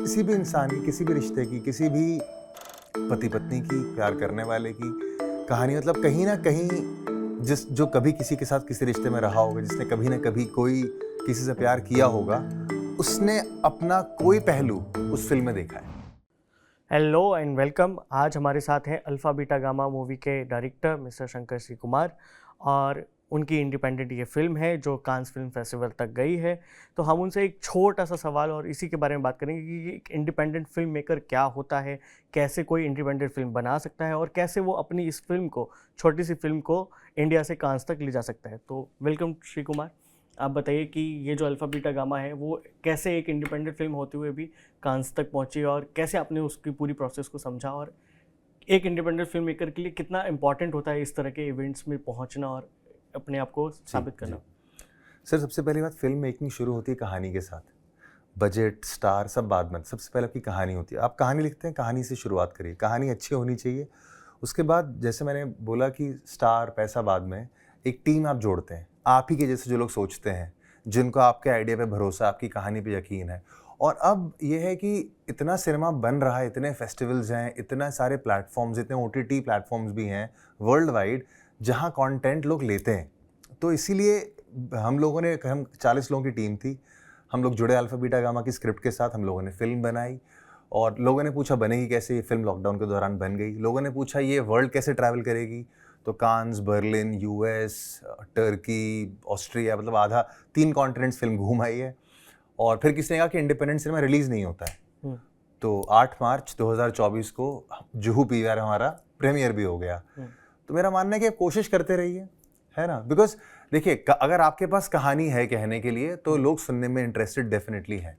किसी भी इंसान की, किसी भी रिश्ते की, किसी भी पति पत्नी की, प्यार करने वाले की कहानी, मतलब कहीं ना कहीं जो कभी किसी के साथ किसी रिश्ते में रहा होगा, जिसने कभी ना कभी कोई किसी से प्यार किया होगा, उसने अपना कोई पहलू उस फिल्म में देखा है। Hello and welcome. आज हमारे साथ हैं अल्फा बीटा गामा मूवी के डायरेक्टर मिस्टर शंकर श्री कुमार और उनकी इंडिपेंडेंट ये फिल्म है जो कांस फिल्म फेस्टिवल तक गई है। तो हम उनसे एक छोटा सा सवाल और इसी के बारे में बात करेंगे कि एक इंडिपेंडेंट फिल्म मेकर क्या होता है, कैसे कोई इंडिपेंडेंट फिल्म बना सकता है और कैसे वो अपनी इस फिल्म को, छोटी सी फिल्म को इंडिया से कांस तक ले जा सकता है। तो वेलकम श्री कुमार, आप बताइए कि ये जो अल्फा बीटा गामा है वो कैसे एक इंडिपेंडेंट फिल्म होते हुए भी कांस तक पहुंची और कैसे आपने उसकी पूरी प्रोसेस को समझा, और एक इंडिपेंडेंट फिल्म मेकर के लिए कितना इम्पोर्टेंट होता है इस तरह के इवेंट्स में पहुंचना और अपने आप को साबित करना। सर, सबसे पहली बात, फिल्म मेकिंग शुरू होती है कहानी के साथ। बजट, स्टार सब बाद में, सबसे पहले आपकी कहानी होती है। आप कहानी लिखते हैं, कहानी से शुरुआत करिए, कहानी अच्छी होनी चाहिए। उसके बाद जैसे मैंने बोला कि स्टार, पैसा बाद में, एक टीम आप जोड़ते हैं, आप ही के जैसे जो लोग सोचते हैं, जिनको आपके आइडिया पे भरोसा, आपकी कहानी पे यकीन है। और अब ये है कि इतना सिनेमा बन रहा है, इतने फेस्टिवल्स हैं, इतने सारे प्लेटफॉर्म्स, इतने OTT प्लेटफॉर्म्स भी हैं वर्ल्ड वाइड, जहाँ कंटेंट लोग लेते हैं। तो इसीलिए हम 40 लोगों की टीम थी, हम लोग जुड़े अल्फा बीटा गामा की स्क्रिप्ट के साथ। हम लोगों ने फिल्म बनाई और लोगों ने पूछा बनेगी कैसे। ये फिल्म लॉकडाउन के दौरान बन गई। लोगों ने पूछा ये वर्ल्ड कैसे ट्रैवल करेगी, तो कांस, बर्लिन, US, टर्की, ऑस्ट्रिया, मतलब आधा 3 कॉन्टिनेंट्स फिल्म घूम आई है। और फिर किसी ने कहा कि इंडिपेंडेंट सिनेमा रिलीज नहीं होता है, तो 8 मार्च 2024 को जुहू PVR हमारा प्रीमियर भी हो गया। तो मेरा मानना है कि आप कोशिश करते रहिए, है ना। बिकॉज देखिए, अगर आपके पास कहानी है कहने के लिए तो लोग सुनने में इंटरेस्टेड डेफिनेटली है।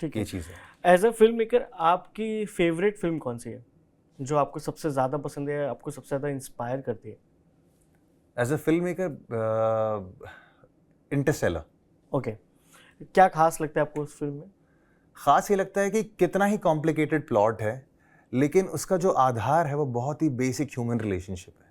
ठीक ये है, चीज़ है। एज अ फिल्म मेकर आपकी फेवरेट फिल्म कौन सी है जो आपको सबसे ज़्यादा पसंद है, आपको सबसे ज़्यादा इंस्पायर करती है? As a film maker, Interstellar. Okay, क्या खास लगता है आपको उस फिल्म में? ख़ास ये लगता है कि कितना ही कॉम्प्लिकेटेड प्लॉट है, लेकिन उसका जो आधार है वो बहुत ही बेसिक ह्यूमन रिलेशनशिप है।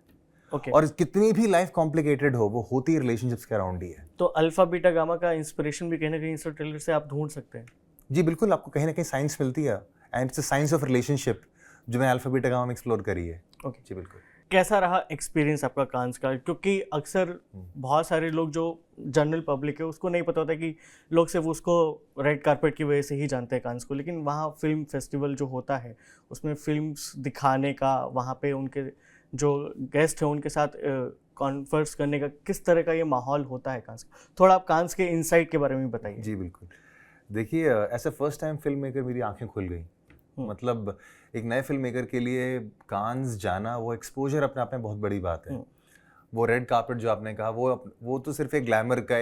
ओके, और कितनी भी लाइफ कॉम्प्लिकेटेड हो, वो होती रिलेशनशिप्स के अराउंड ही है। तो अल्फा बीटा गामा का इंस्पिरेशन भी कहीं ना कहीं इस ट्रेलर से आप ढूंढ सकते हैं। जी बिल्कुल, आपको कहीं ना कहीं साइंस मिलती है, and it's a science of relationship जो मैंने अल्फा बीटा गामा में एक्सप्लोर करी है। ओके, जी बिल्कुल। कैसा रहा एक्सपीरियंस आपका कांस का? क्योंकि अक्सर बहुत सारे लोग जो जनरल पब्लिक है उसको नहीं पता होता कि लोग सिर्फ उसको रेड कारपेट की वजह से ही जानते हैं कांस को, लेकिन वहाँ फिल्म फेस्टिवल जो होता है उसमें फिल्म्स दिखाने का, वहाँ पे उनके जो गेस्ट हैं उनके साथ कॉन्वर्स करने का किस तरह का ये माहौल होता है कांस का, थोड़ा आप कांस के इनसाइट के बारे में बताइए। जी बिल्कुल। देखिए, ऐसे फर्स्ट टाइम फिल्म मेकर मेरी आंखें खुल गई। मतलब एक नए फिल्म मेकर के लिए कांस जाना, वो एक्सपोजर अपने आप में बहुत बड़ी बात है। वो रेड कार्पेट जो आपने कहा, वो तो सिर्फ एक ग्लैमर का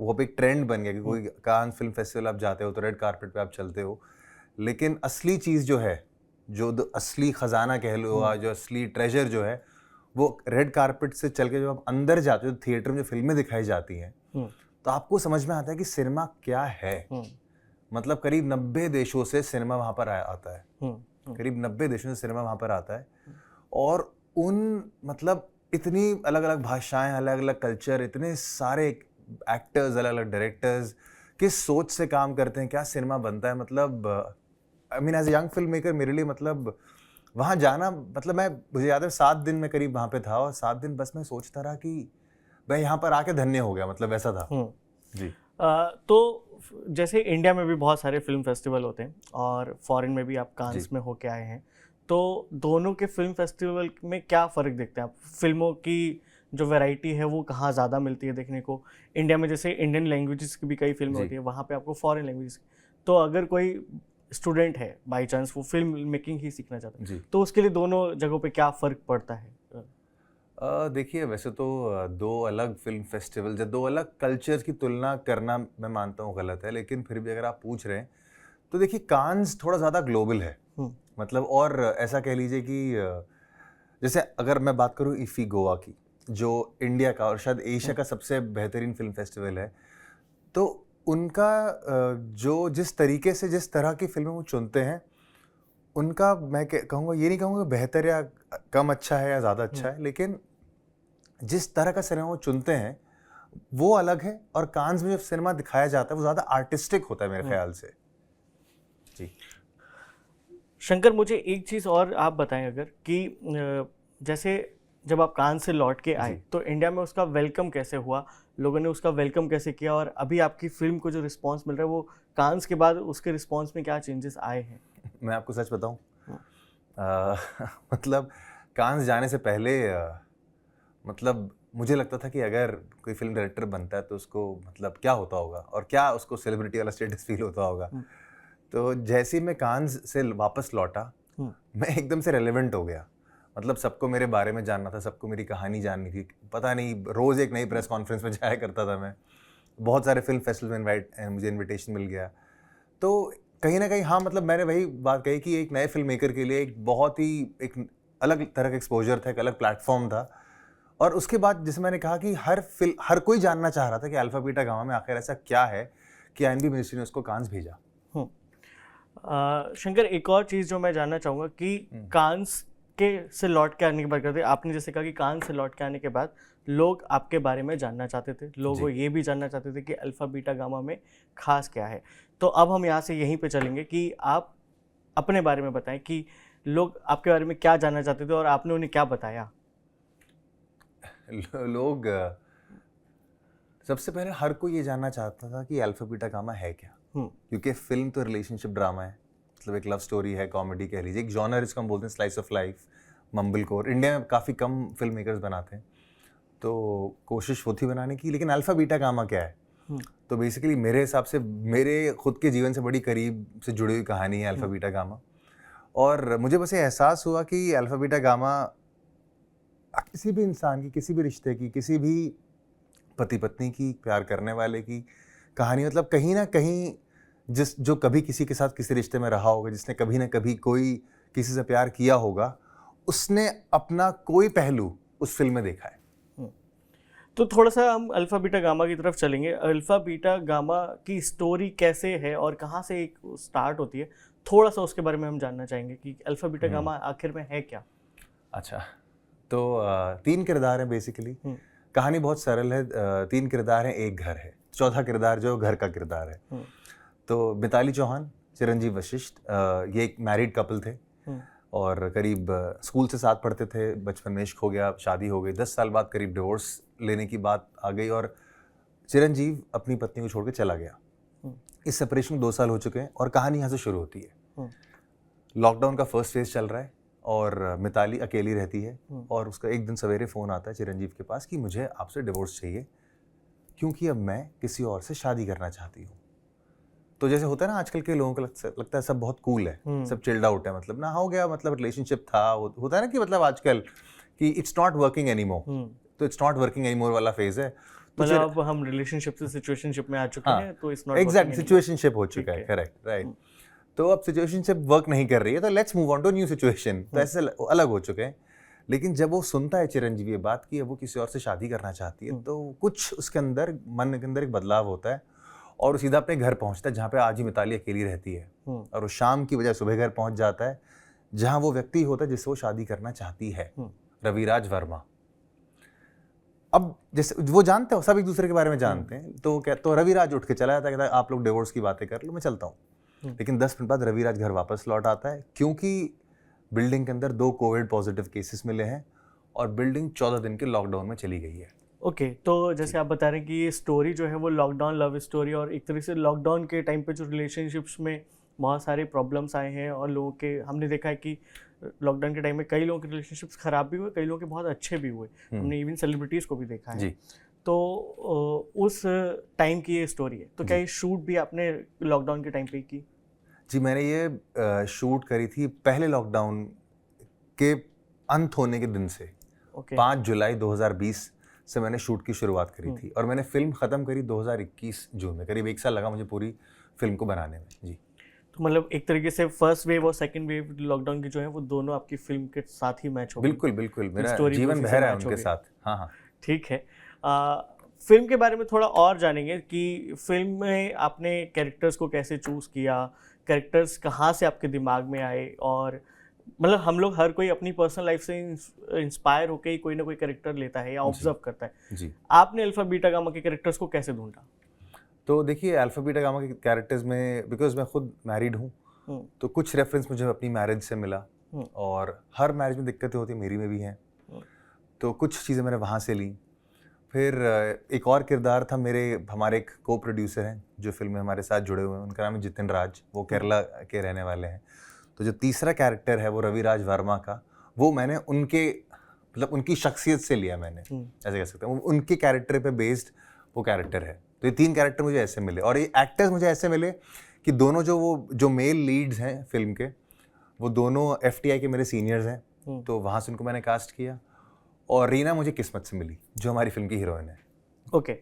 वो एक ट्रेंड बन गया कि कोई कांस फिल्म फेस्टिवल आप जाते हो तो रेड कार्पेट पे आप चलते हो। लेकिन असली चीज़ जो है, जो असली खजाना कह लो, जो असली ट्रेजर जो है, वो रेड कार्पेट से चल के जब आप अंदर जाते हो, थिएटर में जो फिल्में दिखाई जाती हैं, तो आपको समझ में आता है कि सिनेमा क्या है। मतलब करीब 90 देशों से सिनेमा वहाँ पर आता है। करीब 90 देशों से सिनेमा वहाँ पर आता है। और मतलब इतनी अलग अलग भाषाएं, अलग अलग कल्चर, इतने सारे एक्टर्स, अलग अलग डायरेक्टर्स किस सोच से काम करते हैं, क्या सिनेमा बनता है। मतलब I mean as a young film maker मेरे लिए, मतलब वहाँ जाना, मतलब मुझे याद है 7 दिन में करीब वहाँ पे था, और 7 दिन बस मैं सोचता रहा कि मैं यहाँ पर आके धन्य हो गया, मतलब ऐसा था। जी। तो जैसे इंडिया में भी बहुत सारे फिल्म फेस्टिवल होते हैं और फॉरेन में भी आप कांस में होके आए हैं, तो दोनों के फिल्म फेस्टिवल में क्या फ़र्क देखते हैं आप? फिल्मों की जो वैरायटी है वो कहाँ ज़्यादा मिलती है देखने को? इंडिया में जैसे इंडियन लैंग्वेजेस की भी कई फिल्में होती है, वहाँ पे आपको फॉरेन लैंग्वेज। तो अगर कोई स्टूडेंट है बाई चांस वो फिल्म मेकिंग ही सीखना चाहता है, तो उसके लिए दोनों जगहों पे क्या फ़र्क पड़ता है? देखिए, वैसे तो 2 अलग फिल्म फेस्टिवल या 2 अलग कल्चर्स की तुलना करना मैं मानता हूँ गलत है, लेकिन फिर भी अगर आप पूछ रहे हैं तो देखिए, कांस थोड़ा ज़्यादा ग्लोबल है। मतलब, और ऐसा कह लीजिए कि जैसे अगर मैं बात करूँ इफ़ी गोवा की, जो इंडिया का और शायद एशिया का सबसे बेहतरीन फिल्म फेस्टिवल है, तो उनका जो जिस तरीके से, जिस तरह की फिल्में वो चुनते हैं, उनका मैं कहूँगा, ये नहीं कहूँगा बेहतर या कम अच्छा है या ज़्यादा अच्छा है, लेकिन जिस तरह का सिनेमा वो चुनते हैं वो अलग है। और कांस में जो सिनेमा दिखाया जाता है वो ज़्यादा आर्टिस्टिक होता है मेरे ख्याल से। जी। शंकर, मुझे एक चीज़ और आप बताएं अगर कि जैसे जब आप कान से लौट के आए जी। तो इंडिया में उसका वेलकम कैसे हुआ, लोगों ने उसका वेलकम कैसे किया, और अभी आपकी फिल्म को जो रिस्पांस मिल रहा है वो कांस के बाद उसके रिस्पांस में क्या चेंजेस आए हैं? मैं आपको सच बताऊं, हाँ। मतलब कांस जाने से पहले मतलब मुझे लगता था कि अगर कोई फिल्म डायरेक्टर बनता है तो उसको मतलब क्या होता होगा और क्या उसको सेलिब्रिटी वाला स्टेटस फील होता होगा। हम्म, तो जैसे ही मैं कांस से वापस लौटा, हम्म, मैं एकदम से रेलेवेंट हो गया। मतलब सबको मेरे बारे में जानना था, सबको मेरी कहानी जाननी थी। पता नहीं, रोज़ एक नई प्रेस कॉन्फ्रेंस में जाया करता था मैं। बहुत सारे फिल्म फेस्टिवल में मुझे इनविटेशन मिल गया। तो कहीं ना कहीं हाँ, मतलब मैंने वही बात कही कि एक नए फिल्म मेकर के लिए एक बहुत ही एक अलग तरह का एक्सपोजर था, एक अलग प्लेटफॉर्म था। और उसके बाद जैसे मैंने कहा कि हर कोई जानना चाह रहा था कि अल्फा बीटा गामा में आखिर ऐसा क्या है कि आईएनबी मिनिस्ट्री ने उसको कांस भेजा। हम्म। शंकर, एक और चीज़ जो मैं जानना चाहूँगा कि कांस के से लौट के आने के बाद करते, आपने जैसे कहा कि कांस से लौट के आने के बाद लोग आपके बारे में जानना चाहते थे, लोग वो ये भी जानना चाहते थे कि अल्फा बीटा गामा में खास क्या है। तो अब हम यहाँ से यहीं पे चलेंगे कि आप अपने बारे में बताएं कि लोग आपके बारे में क्या जानना चाहते थे और आपने उन्हें क्या बताया। लोग सबसे पहले हर कोई ये जानना चाहता था कि अल्फा बीटा गामा है क्या, क्योंकि फिल्म तो रिलेशनशिप ड्रामा है, मतलब एक लव स्टोरी है, कॉमेडी कह लीजिए, एक जॉनर इसको हम बोलते हैं slice of life, mumble core. India में काफ़ी कम फिल्म मेकर्स बनाते हैं, तो कोशिश होती बनाने की। लेकिन अल्फा बीटा गामा क्या है? तो बेसिकली मेरे हिसाब से मेरे खुद के जीवन से बड़ी करीब से जुड़ी हुई कहानी है अल्फा बीटा गामा। और मुझे बस ये एहसास हुआ कि अल्फा बीटा गामा किसी भी इंसान की, किसी भी रिश्ते की, किसी भी पति पत्नी की, प्यार करने वाले की कहानी, मतलब कहीं ना कहीं जो कभी किसी के साथ किसी रिश्ते में रहा होगा, जिसने कभी ना कभी कोई किसी से प्यार किया होगा, उसने अपना कोई पहलू उस फिल्म में देखा है। तो थोड़ा सा हम अल्फा बीटा गामा की तरफ चलेंगे। अल्फा बीटा गामा की स्टोरी कैसे है और कहाँ से एक स्टार्ट होती है, थोड़ा सा उसके बारे में हम जानना चाहेंगे कि अल्फा बीटा गामा आखिर में है क्या। अच्छा, तो 3 किरदार हैं बेसिकली। कहानी बहुत सरल है। 3 किरदार हैं, एक घर है। चौथा किरदार जो घर का किरदार है। तो मिताली चौहान, चिरंजीव वशिष्ठ, ये एक मैरिड कपल थे और करीब स्कूल से साथ पढ़ते थे, बचपन में इश्क हो गया, शादी हो गई, 10 साल बाद करीब डिवोर्स लेने की बात आ गई और चिरंजीव अपनी पत्नी को छोड़ के चला गया। इस सेपरेशन 2 साल हो चुके हैं और कहानी यहाँ से शुरू होती है। लॉकडाउन का फर्स्ट फेज चल रहा है और मिताली अकेली रहती है और उसका एक दिन सवेरे फ़ोन आता है चिरंजीव के पास कि मुझे आपसे डिवोर्स चाहिए क्योंकि अब मैं किसी और से शादी करना चाहती हूँ। तो जैसे होता है ना, आजकल के लोगों को लगता है सब बहुत कूल है, सब चिल्ड आउट है, मतलब ना हो गया, मतलब रिलेशनशिप था, होता है ना कि मतलब आजकल कि इट्स नॉट वर्किंग एनीमोर, तो इट्स नॉट वर्किंग एनीमोर वाला फेज है। तो मतलब अब हम रिलेशनशिप से सिचुएशनशिप में आ चुके हैं, तो इट्स नॉट एग्जैक्ट सिचुएशनशिप हो चुका है, करेक्ट, राइट। तो अब सिचुएशनशिप वर्क नहीं कर रही है, तो let's move on to new situation. तो ऐसे अलग हो चुके हैं। लेकिन जब वो सुनता है चिरंजीवी ये बात कि अब वो किसी और से शादी करना चाहती है, तो कुछ उसके अंदर, मन के अंदर एक बदलाव होता है और वो सीधा अपने घर पहुंचता है जहाँ पे आज ही मिताली अकेली रहती है। और वो शाम की बजाय सुबह घर पहुंच जाता है जहाँ वो व्यक्ति होता है जिससे वो शादी करना चाहती है, रविराज वर्मा। अब जैसे वो जानते हो, सब एक दूसरे के बारे में जानते हैं, तो रविराज उठ के चला जाता है, कहता है आप लोग डिवोर्स की बातें कर लो, मैं चलता हूँ। लेकिन 10 मिनट बाद रविराज घर वापस लौट आता है क्योंकि बिल्डिंग के अंदर 2 कोविड पॉजिटिव केसेस मिले हैं और बिल्डिंग 14 दिन के लॉकडाउन में चली गई है। ओके, तो जैसे आप बता रहे हैं कि ये स्टोरी जो है वो लॉकडाउन लव स्टोरी, और एक तरह से लॉकडाउन के टाइम पे जो रिलेशनशिप्स में बहुत सारे प्रॉब्लम्स आए हैं और लोगों के, हमने देखा है कि लॉकडाउन के टाइम में कई लोगों के रिलेशनशिप्स खराब भी हुए, कई लोगों के बहुत अच्छे भी हुए, हमने इवन सेलिब्रिटीज़ को भी देखा है जी। तो उस टाइम की ये स्टोरी है, तो क्या ये शूट भी आपने लॉकडाउन के टाइम पे की? जी, मैंने ये शूट करी थी पहले लॉकडाउन के अंत होने के दिन से। 5 जुलाई 2020 से मैंने शूट की शुरुआत करी थी और मैंने फिल्म ख़त्म करी 2021 जून में। करीब 1 साल लगा मुझे पूरी फिल्म को बनाने में जी। तो मतलब एक तरीके से फर्स्ट वेव और सेकंड वेव लॉकडाउन की जो है वो दोनों आपकी फिल्म के साथ ही मैच हो गई। बिल्कुल बिल्कुल, मेरा जीवन बह रहा है उनके साथ। हाँ हाँ, ठीक है। फिल्म के बारे में थोड़ा और जानेंगे कि फिल्म में आपने कैरेक्टर्स को कैसे चूज़ किया, कैरेक्टर्स कहाँ से आपके दिमाग में आए, और मतलब हम लोग हर कोई अपनी पर्सनल लाइफ से इंस्पायर होकर ही कोई ना कोई कैरेक्टर लेता है या ऑब्जर्व करता है जी। आपने अल्फा बीटा गामा के कैरेक्टर्स को कैसे ढूंढा? तो देखिए, अल्फा बीटा गामा के कैरेक्टर्स में, बिकॉज मैं खुद मैरिड हूँ तो कुछ रेफरेंस मुझे अपनी मैरिज से मिला, और हर मैरिज में दिक्कतें होती, मेरी में भी हैं, तो कुछ चीज़ें मैंने वहाँ से ली। फिर एक और किरदार था हमारे एक को प्रोड्यूसर हैं जो फिल्म में हमारे साथ जुड़े हुए हैं, उनका नाम है जितिन राज, वो केरला के रहने वाले हैं। तो जो तीसरा कैरेक्टर है वो रविराज वर्मा का, वो मैंने उनकी शख्सियत से लिया मैंने, ऐसे कह सकते हैं, उनके कैरेक्टर पे बेस्ड वो कैरेक्टर है। तो ये 3 कैरेक्टर मुझे ऐसे मिले, और ये एक्टर्स मुझे ऐसे मिले कि दोनों जो मेल लीड्स हैं फिल्म के, वो दोनों FTI के मेरे सीनियर्स हैं, तो वहाँ से उनको मैंने कास्ट किया। और रीना मुझे किस्मत से मिली, जो हमारी फिल्म की हीरोइन है। ओके।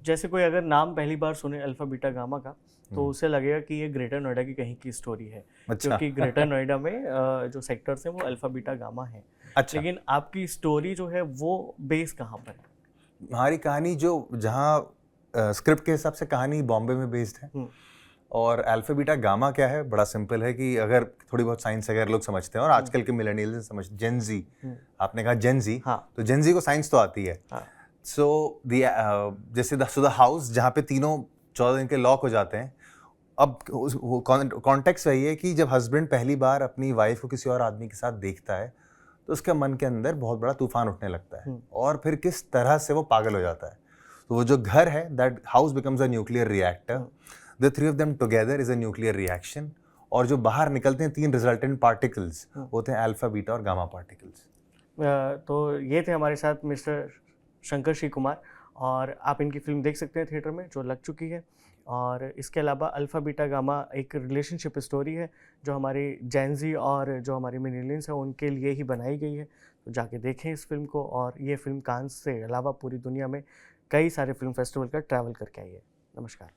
जैसे कोई अगर नाम पहली बार सुने अल्फा बीटा गामा का, तो उसे लगेगा कि ये ग्रेटर नोएडा की कहीं की स्टोरी है। अच्छा। क्योंकि ग्रेटर नोएडा में जो सेक्टर्स हैं वो अल्फा बीटा गामा है। अच्छा। लेकिन आपकी स्टोरी जो है वो बेस कहाँ पर है? हमारी कहानी जहाँ स्क्रिप्ट के हिसाब से कहानी बॉम्बे में बेस्ड है। और अल्फा बीटा गामा क्या है, बड़ा सिंपल है कि अगर थोड़ी बहुत साइंस अगर लोग समझते हैं, और आजकल के मिलेनियल्स समझते, जेन जी, आपने कहा जेन जी, हाँ। तो जेन जी को साइंस तो आती है। सो जैसे द हाउस जहाँ पे तीनों 14 दिन के लॉक हो जाते हैं, अब कॉन्टेक्स्ट वही है कि जब हस्बैंड पहली बार अपनी वाइफ को किसी और आदमी के साथ देखता है, तो उसके मन के अंदर बहुत बड़ा तूफान उठने लगता है, और फिर किस तरह से वो पागल हो जाता है। तो वो जो घर है, that house becomes a nuclear reactor, the 3 of them together is a nuclear reaction, और जो बाहर निकलते हैं 3 रिजल्टेंट पार्टिकल्स होते हैं अल्फा बीटा और गामा पार्टिकल्स। तो ये थे हमारे साथ मिस्टर शंकर श्री कुमार, और आप इनकी फिल्म देख सकते हैं थिएटर में, जो लग चुकी है। और इसके अलावा अल्फा बीटा गामा एक रिलेशनशिप स्टोरी है, जो हमारी जेन ज़ी और जो हमारी मिलेनियल्स हैं उनके लिए ही बनाई गई है। तो जाके देखें इस फिल्म को, और ये फिल्म कांस से अलावा पूरी दुनिया में कई सारे फिल्म फेस्टिवल का ट्रैवल करके आई है। नमस्कार।